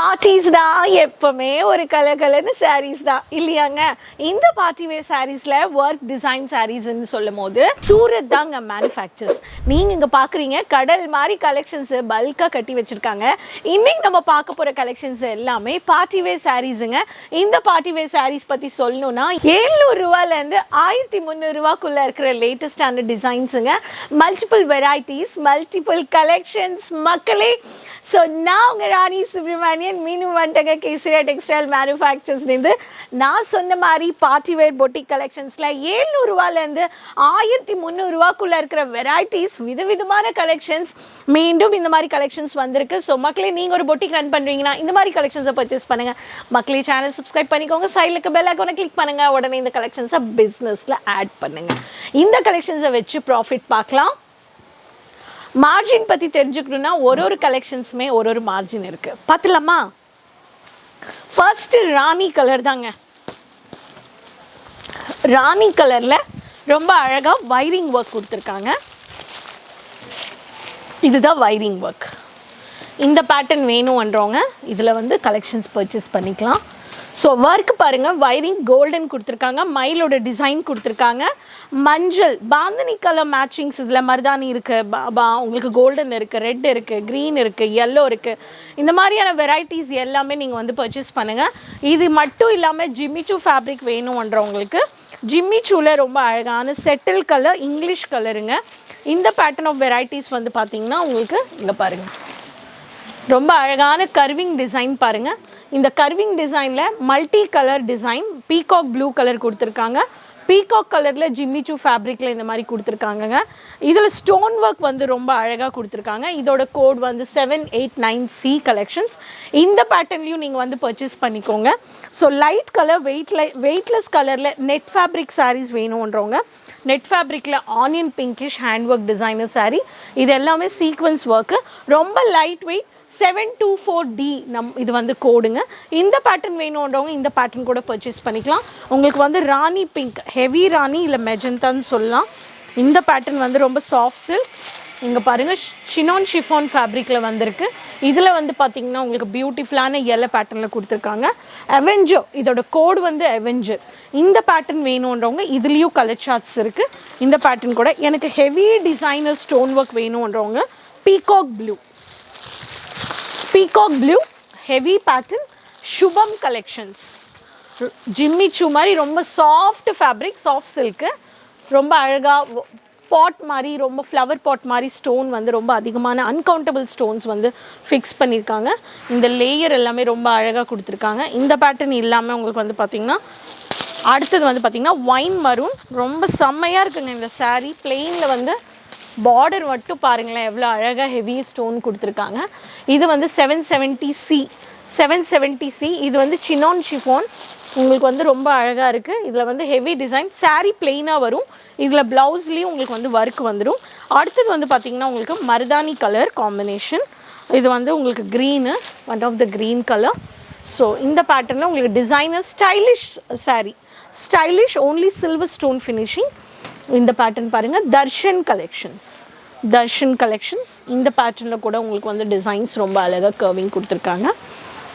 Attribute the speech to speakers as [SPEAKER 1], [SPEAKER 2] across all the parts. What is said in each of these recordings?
[SPEAKER 1] Parties தான் எப்பவுமே ஒரு கலர்னு சாரீஸ் தான் இல்லையாங்க. இந்த பார்ட்டி வேர் சாரீஸ்ல ஒர்க் டிசைன் சாரீஸ்ன்னு சொல்லும் போது சூரத் தாங்க மேனுஃபேக்சர்ஸ். நீங்க இங்க பாக்குறீங்க கடல் மாதிரி கலெக்ஷன்ஸ் பல்கா கட்டி வச்சிருக்காங்க. இன்னைக்கு நம்ம பார்க்க போற கலெக்ஷன்ஸ் எல்லாமே பார்ட்டி வேர் சாரீஸுங்க. இந்த பார்ட்டி வேர் சாரீஸ் பத்தி சொல்லணும்னா 700 ரூபாயில இருந்து 1300 ரூபாய்க்குள்ள இருக்கிற லேட்டஸ்டான டிசைன்ஸுங்க. மல்டிபிள் வெரைட்டிஸ், மல்டிபிள் கலெக்ஷன்ஸ் மக்களே. ஸோ நான் உங்கள் ராணி சுப்ரமணியன் மீனு வந்துட்டேங்க கேசரியா டெக்ஸ்டைல் மேனுஃபேக்சர்ஸ்லேருந்து. நான் சொன்ன மாதிரி பார்ட்டி வேர் பொட்டிக் கலெக்ஷன்ஸில் 700 ரூபாயிலேருந்து 1300 ரூபாக்குள்ளே இருக்கிற வெரைட்டிஸ், விதவிதமான கலெக்ஷன்ஸ். மீண்டும் இந்த மாதிரி கலெக்ஷன்ஸ் வந்திருக்கு. ஸோ மக்களே, நீங்கள் ஒரு பொட்டிக் ரன் பண்ணுறீங்கன்னா இந்த மாதிரி கலெக்ஷன்ஸை பர்ச்சேஸ் பண்ணுங்கள். மக்களே, சேனல் சப்ஸ்கிரைப் பண்ணிக்கோங்க, சைடுக்கு பெல் ஐகானை கிளிக் பண்ணுங்கள். உடனே இந்த கலெக்ஷன்ஸை பிஸ்னஸில் ஆட் பண்ணுங்கள். இந்த கலெக்ஷன்ஸை வச்சு ப்ராஃபிட் பார்க்கலாம். மார்ஜின் பற்றி தெரிஞ்சுக்கணுன்னா ஒரு கலெக்ஷன்ஸுமே ஒரு மார்ஜின் இருக்குது. பார்த்துலாமா? ஃபர்ஸ்ட்டு ராணி கலர் தாங்க. ராணி கலரில் ரொம்ப அழகாக வைரிங் ஒர்க் கொடுத்துருக்காங்க. இதுதான் வைரிங் ஒர்க். இந்த பேட்டர்ன் வேணும்ன்றவங்க இதில் கலெக்ஷன்ஸ் பர்ச்சேஸ் பண்ணிக்கலாம். ஸோ ஒர்க் பாருங்கள், வைரிங் கோல்டன் கொடுத்துருக்காங்க, மயிலோட டிசைன் கொடுத்துருக்காங்க, மஞ்சள் பாந்தினி கலர் மேட்சிங்ஸ் இதில் மருதாணி இருக்குது, உங்களுக்கு கோல்டன் இருக்குது, ரெட் இருக்குது, க்ரீன் இருக்குது, எல்லோ இருக்குது. இந்த மாதிரியான வெரைட்டிஸ் எல்லாமே நீங்கள் பர்ச்சேஸ் பண்ணுங்கள். இது மட்டும் இல்லாமல் ஜிம்மிச்சூ ஃபேப்ரிக் வேணும்ன்றவங்களுக்கு ஜிம்மிச்சூவில் ரொம்ப அழகான செட்டில் கலர், இங்கிலீஷ் கலருங்க. இந்த பேட்டர்ன் ஆஃப் வெரைட்டிஸ் பார்த்தீங்கன்னா உங்களுக்கு இங்கே பாருங்கள், ரொம்ப அழகான கர்விங் டிசைன் பாருங்கள். இந்த கர்விங் டிசைனில் multi colour design, peacock blue colour கொடுத்துருக்காங்க, பீகாக் கலரில் ஜிம்மிச்சூ ஃபேப்ரிக்கில் இந்த மாதிரி கொடுத்துருக்காங்கங்க. இதில் ஸ்டோன் ஒர்க் ரொம்ப அழகாக கொடுத்துருக்காங்க. இதோட கோட் 789C கலெக்ஷன்ஸ். இந்த பேட்டர்ன்லையும் நீங்கள் பர்ச்சேஸ் பண்ணிக்கோங்க. ஸோ லைட் கலர், வெயிட்லெஸ் கலரில் நெட் ஃபேப்ரிக் சாரீஸ் வேணுன்றவங்க நெட் ஃபேப்ரிக்கில் onion pinkish hand work designer saree. இது எல்லாமே சீக்வன்ஸ் ஒர்க்கு, ரொம்ப லைட் வெயிட். 724D இது கோடுங்க. இந்த பேட்டர்ன் வேணுன்றவங்க இந்த பேட்டர்ன் கூட பர்ச்சேஸ் பண்ணிக்கலாம். உங்களுக்கு ராணி பிங்க், ஹெவி ராணி இல்லை மெஜந்தான்னு சொல்லலாம். இந்த பேட்டர்ன் ரொம்ப சாஃப்ட் சில்க். இங்கே பாருங்கள், சினான் ஷிஃபான் ஃபேப்ரிக்கில் வந்திருக்கு. இதில் பார்த்தீங்கன்னா உங்களுக்கு பியூட்டிஃபுல்லான எல்லோ பேட்டர்னில் கொடுத்துருக்காங்க. அவெஞ்சர், இதோட கோடு அவெஞ்சர். இந்த பேட்டர்ன் வேணுன்றவங்க இதுலேயும் கலர் சார்ட்ஸ் இருக்குது. இந்த பேட்டர்ன் கூட எனக்கு ஹெவி டிசைனர் ஸ்டோன் ஒர்க் வேணுன்றவங்க peacock blue, peacock blue heavy pattern, Subham collections. Jimmy Choo மாதிரி ரொம்ப சாஃப்ட் ஃபேப்ரிக், சாஃப்ட் சில்க்கு, ரொம்ப அழகாக பாட் மாதிரி, ரொம்ப ஃப்ளவர் பாட் மாதிரி ஸ்டோன் ரொம்ப அதிகமான அன்கவுண்டபிள் ஸ்டோன்ஸ் ஃபிக்ஸ் பண்ணியிருக்காங்க. இந்த லேயர் எல்லாமே ரொம்ப அழகாக கொடுத்துருக்காங்க. இந்த பேட்டர்ன் இல்லாமல் உங்களுக்கு பார்த்திங்கன்னா அடுத்தது பார்த்திங்கன்னா ஒயின் மரூன், ரொம்ப செம்மையாக இருக்குங்க இந்த சாரீ. பிளெயினில் பார்டர் மட்டும் பாருங்களேன் எவ்வளோ அழகாக ஹெவி ஸ்டோன் கொடுத்துருக்காங்க. இது 770C. இது சினான் ஷிஃபான், உங்களுக்கு ரொம்ப அழகாக இருக்குது. இதில் ஹெவி டிசைன், சாரீ பிளெயினாக வரும். இதில் ப்ளவுஸ்லேயும் உங்களுக்கு ஒர்க் வந்துடும். அடுத்தது பார்த்திங்கன்னா உங்களுக்கு மருதாணி கலர் காம்பினேஷன். இது உங்களுக்கு green, one of the green colour. So இந்த பேட்டர்னில் உங்களுக்கு designer stylish sari, stylish only silver stone finishing. இந்த பேட்டர்ன் பாருங்கள், தர்ஷன் கலெக்ஷன்ஸ். இந்த பேட்டர்னில் கூட உங்களுக்கு டிசைன்ஸ் ரொம்ப அழகாக கர்விங் கொடுத்துருக்காங்க.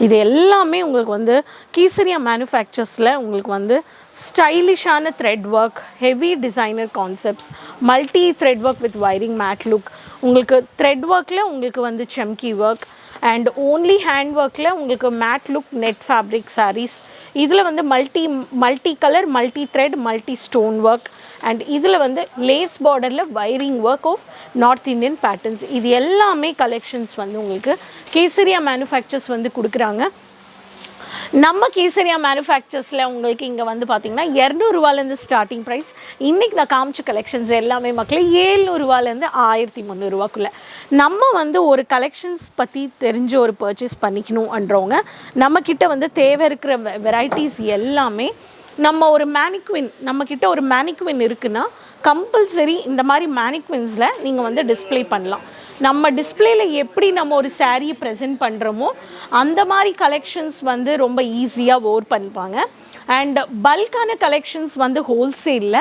[SPEAKER 1] இது எல்லாமே உங்களுக்கு கேசரியா மேனுஃபேக்சர்ஸில் உங்களுக்கு ஸ்டைலிஷான thread work, heavy designer concepts, multi thread work with wiring matte look. உங்களுக்கு த்ரெட் ஒர்க்கில் உங்களுக்கு chamki work and only hand ஒர்க்கில் உங்களுக்கு matte look net fabric sarees. இதில் multi colour, multi thread, multi stone work and இதில் லேஸ் பார்டரில் wiring work of north Indian patterns. இது எல்லாமே கலெக்ஷன்ஸ் உங்களுக்கு கேசரியா மேனுஃபேக்சர்ஸ் கொடுக்குறாங்க. நம்ம கேசரியா மேனுஃபேக்சர்ஸில் உங்களுக்கு இங்கே பார்த்திங்கன்னா 200 ரூபாயிலேருந்து ஸ்டார்டிங் ப்ரைஸ். இன்றைக்கி நான் காமிச்ச கலெக்ஷன்ஸ் எல்லாமே மக்களே 700 ரூபாயிலேருந்து 1300 ரூபாக்குள்ளே. நம்ம ஒரு கலெக்ஷன்ஸ் பற்றி தெரிஞ்சு ஒரு பர்ச்சேஸ் பண்ணிக்கணுன்றவங்க நம்மக்கிட்ட தேவை இருக்கிற வெரைட்டிஸ் எல்லாமே, நம்ம ஒரு மேனிக்வின், நம்மக்கிட்ட ஒரு மேனிக்வின் இருக்குன்னா கம்பல்சரி இந்த மாதிரி மேனிக்வின்ஸில் நீங்கள் டிஸ்ப்ளே பண்ணலாம். நம்ம டிஸ்பிளேல எப்படி நம்ம ஒரு சாரியை ப்ரெசென்ட் பண்ணுறோமோ அந்த மாதிரி கலெக்ஷன்ஸ் ரொம்ப ஈஸியாக ஓர் பண்ணிப்பாங்க. அண்ட் பல்கான கலெக்ஷன்ஸ் வந்து ஹோல்சேலில்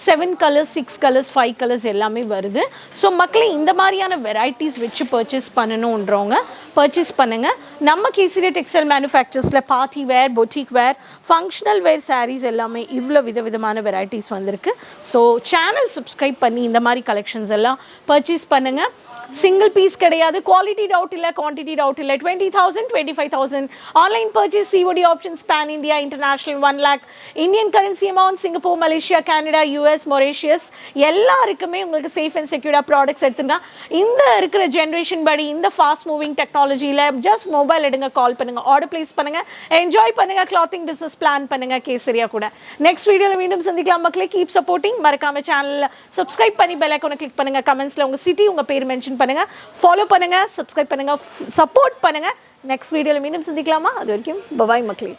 [SPEAKER 1] 7 கலர்ஸ் 6 கலர்ஸ் 5 கலர்ஸ் எல்லாமே வருது. ஸோ மக்களே இந்த மாதிரியான வெரைட்டிஸ் வச்சு பர்ச்சேஸ் பண்ணணுன்றவங்க பர்ச்சேஸ் பண்ணுங்கள். நம்ம கேசிரியா டெக்ஸ்டைல் மேனுஃபேக்சர்ஸில் பார்ட்டி வேர், பொட்டிக் வேர், ஃபங்க்ஷனல் வேர் சாரீஸ் எல்லாமே இவ்வளோ விதவிதமான வெரைட்டிஸ் வந்திருக்கு. ஸோ சேனல் சப்ஸ்கிரைப் பண்ணி இந்த மாதிரி கலெக்ஷன்ஸ் எல்லாம் பர்ச்சேஸ் பண்ணுங்கள். சிங்கிள் பீஸ் கிடையாது, குவாலிட்டி டவுட் இல்லை, குவான்டிட்டி டவுட் இல்லை. 20,000 25,000 online purchase, COD options, pan India, international 1 lakh, Indian currency amount, Singapore, Malaysia, Canada, US, Mauritius எல்லாருக்குமே உங்களுக்கு சேஃப் அண்ட் செக்யூர்டாக ப்ராடக்ட்ஸ் எடுத்துனா இந்த இருக்கிற ஜென்ரேஷன் படி இந்த ஃபாஸ்ட் மூவிங் டெக்னாலஜியில் ஜஸ்ட் மொபைல் எடுங்க, கால் பண்ணுங்கள், ஆர்டர் பிளேஸ் பண்ணுங்கள், என்ஜாய் பண்ணுங்கள், கிளாத்திங் பிஸ்னஸ் பிளான் பண்ணுங்கள் கேசரியா கூட. நெக்ஸ்ட் வீடியோவில் மீண்டும் சந்திக்கலாம் மக்களே. Keep supporting. மறக்காம சேனலில் சப்ஸ்கிரைப் பண்ணி பெல் ஐக்கானை கிளிக் பண்ணுங்கள். கமெண்ட்ஸில் உங்கள் சிட்டி, உங்கள் பேர் மென்ஷன் பண்ணுங்க, ஃபாலோ பண்ணுங்க, சப்ஸ்கிரைப் பண்ணுங்க, சப்போர்ட் பண்ணுங்க. நெக்ஸ்ட் வீடியோல மீண்டும் சந்திக்கலாமா? அது வரைக்கும் பை மக்களே.